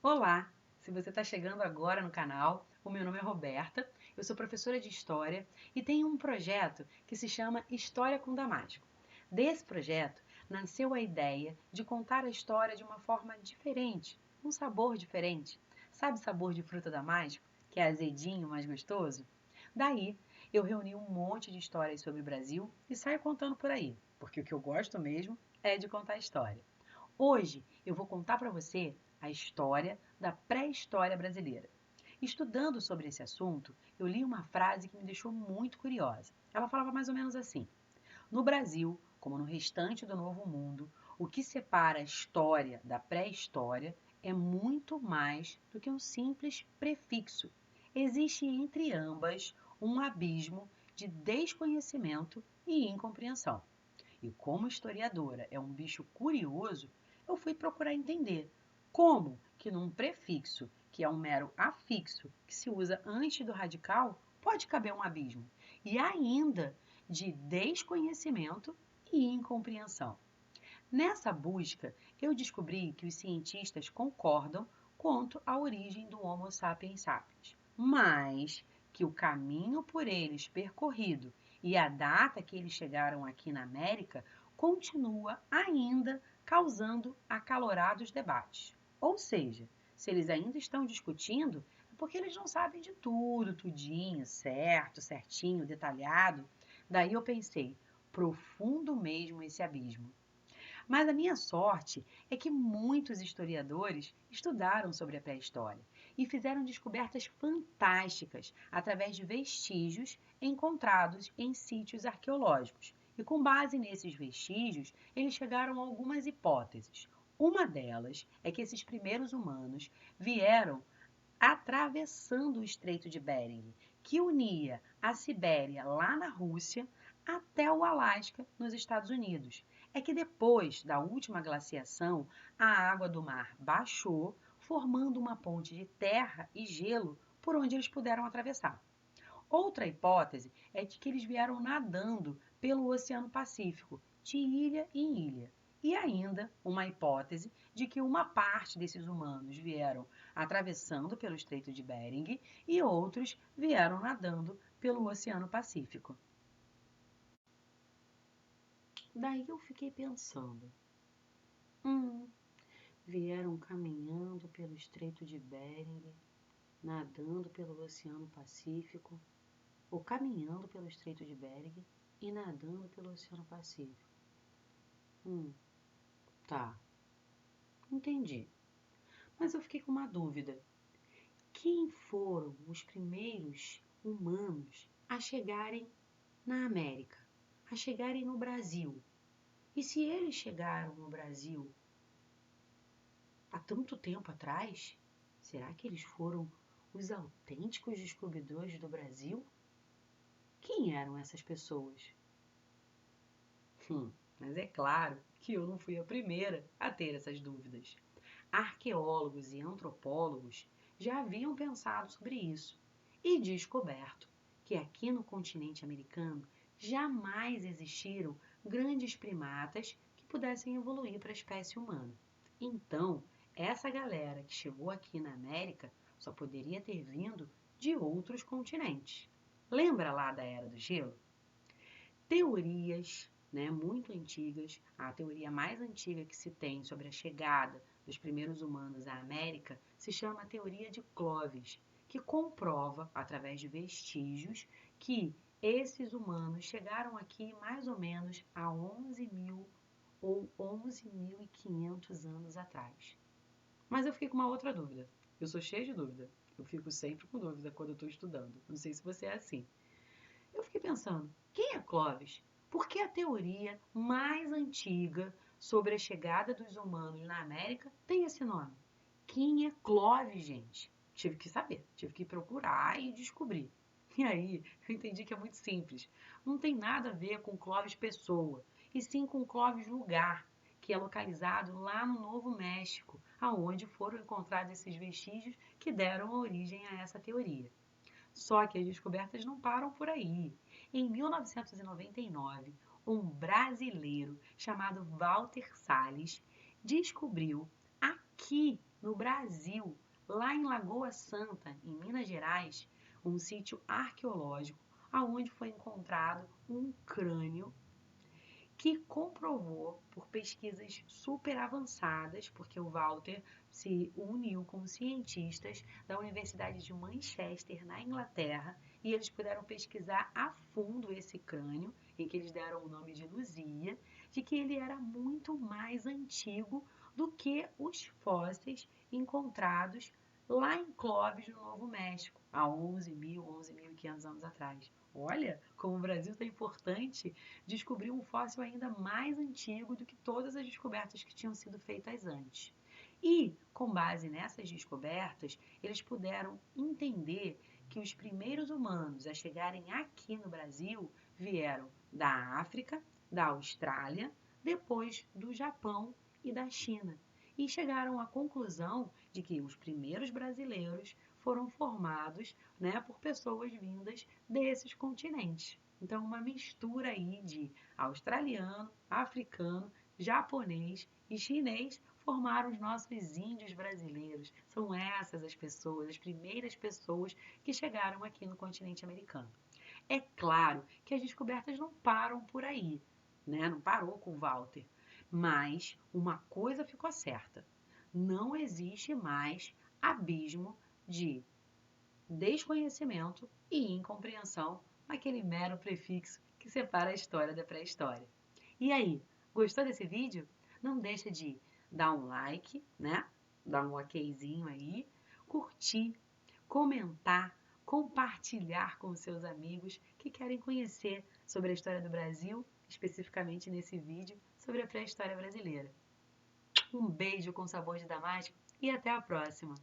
Olá! Se você está chegando agora no canal, o meu nome é Roberta, eu sou professora de História e tenho um projeto que se chama História com Damasco. Desse projeto nasceu a ideia de contar a história de uma forma diferente, um sabor diferente. Sabe sabor de fruta damasco, que é azedinho, mais gostoso? Daí, eu reuni um monte de histórias sobre o Brasil e saio contando por aí, porque o que eu gosto mesmo é de contar história. Hoje eu vou contar para você a história da pré-história brasileira. Estudando sobre esse assunto, eu li uma frase que me deixou muito curiosa. Ela falava mais ou menos assim: no Brasil, como no restante do Novo Mundo, o que separa a história da pré-história é muito mais do que um simples prefixo. Existe entre ambas um abismo de desconhecimento e incompreensão. E como historiadora é um bicho curioso, eu fui procurar entender como que num prefixo, que é um mero afixo, que se usa antes do radical, pode caber um abismo. E ainda de desconhecimento e incompreensão. Nessa busca, eu descobri que os cientistas concordam quanto à origem do Homo sapiens sapiens, mas que o caminho por eles percorrido e a data que eles chegaram aqui na América continua ainda causando acalorados debates. Ou seja, se eles ainda estão discutindo, é porque eles não sabem de tudo, tudinho, certo, certinho, detalhado. Daí eu pensei, profundo mesmo esse abismo. Mas a minha sorte é que muitos historiadores estudaram sobre a pré-história e fizeram descobertas fantásticas através de vestígios encontrados em sítios arqueológicos. E com base nesses vestígios, eles chegaram a algumas hipóteses. Uma delas é que esses primeiros humanos vieram atravessando o Estreito de Bering, que unia a Sibéria lá na Rússia até o Alasca nos Estados Unidos. É que depois da última glaciação, a água do mar baixou, formando uma ponte de terra e gelo por onde eles puderam atravessar. Outra hipótese é de que eles vieram nadando pelo Oceano Pacífico, de ilha em ilha. E ainda uma hipótese de que uma parte desses humanos vieram atravessando pelo Estreito de Bering e outros vieram nadando pelo Oceano Pacífico. Daí eu fiquei pensando, hum, vieram caminhando pelo Estreito de Bering, nadando pelo Oceano Pacífico, ou caminhando pelo Estreito de Bering e nadando pelo Oceano Pacífico. Tá, entendi. Mas eu fiquei com uma dúvida. Quem foram os primeiros humanos a chegarem na América, a chegarem no Brasil? E se eles chegaram no Brasil há tanto tempo atrás, será que eles foram os autênticos descobridores do Brasil? Quem eram essas pessoas? Mas é claro que eu não fui a primeira a ter essas dúvidas. Arqueólogos e antropólogos já haviam pensado sobre isso e descoberto que aqui no continente americano jamais existiram grandes primatas que pudessem evoluir para a espécie humana. Então, essa galera que chegou aqui na América só poderia ter vindo de outros continentes. Lembra lá da Era do Gelo? Teorias, né, muito antigas, a teoria mais antiga que se tem sobre a chegada dos primeiros humanos à América se chama a teoria de Clovis, que comprova, através de vestígios, que esses humanos chegaram aqui mais ou menos há 11.000 ou 11.500 anos atrás. Mas eu fiquei com uma outra dúvida. Eu sou cheia de dúvida. Eu fico sempre com dúvida quando eu estou estudando. Não sei se você é assim. Eu fiquei pensando, quem é Clovis? Porque a teoria mais antiga sobre a chegada dos humanos na América tem esse nome. Quem é Clovis, gente? Tive que saber, tive que procurar e descobrir. E aí, eu entendi que é muito simples. Não tem nada a ver com Clovis pessoa, e sim com Clovis lugar, que é localizado lá no Novo México, aonde foram encontrados esses vestígios que deram origem a essa teoria. Só que as descobertas não param por aí. Em 1999, um brasileiro chamado Walter Salles descobriu aqui no Brasil, lá em Lagoa Santa, em Minas Gerais, um sítio arqueológico, aonde foi encontrado um crânio que comprovou por pesquisas super avançadas, porque o Walter se uniu com cientistas da Universidade de Manchester, na Inglaterra, e eles puderam pesquisar a fundo esse crânio, em que eles deram o nome de Luzia, de que ele era muito mais antigo do que os fósseis encontrados lá em Clovis, no Novo México, há 11.500 anos atrás. Olha como o Brasil está importante, descobriu um fóssil ainda mais antigo do que todas as descobertas que tinham sido feitas antes. E, com base nessas descobertas, eles puderam entender que os primeiros humanos a chegarem aqui no Brasil vieram da África, da Austrália, depois do Japão e da China. E chegaram à conclusão de que os primeiros brasileiros foram formados, né, por pessoas vindas desses continentes. Então, uma mistura aí de australiano, africano, japonês e chinês formaram os nossos índios brasileiros. São essas as pessoas, as primeiras pessoas que chegaram aqui no continente americano. É claro que as descobertas não param por aí, né? Não parou com o Walter. Mas uma coisa ficou certa: não existe mais abismo de desconhecimento e incompreensão naquele mero prefixo que separa a história da pré-história. E aí, gostou desse vídeo? Não deixa de dar um like, né? Dar um okzinho aí, curtir, comentar, compartilhar com seus amigos que querem conhecer sobre a história do Brasil, especificamente nesse vídeo sobre a pré-história brasileira. Um beijo com sabor de damasco e até a próxima!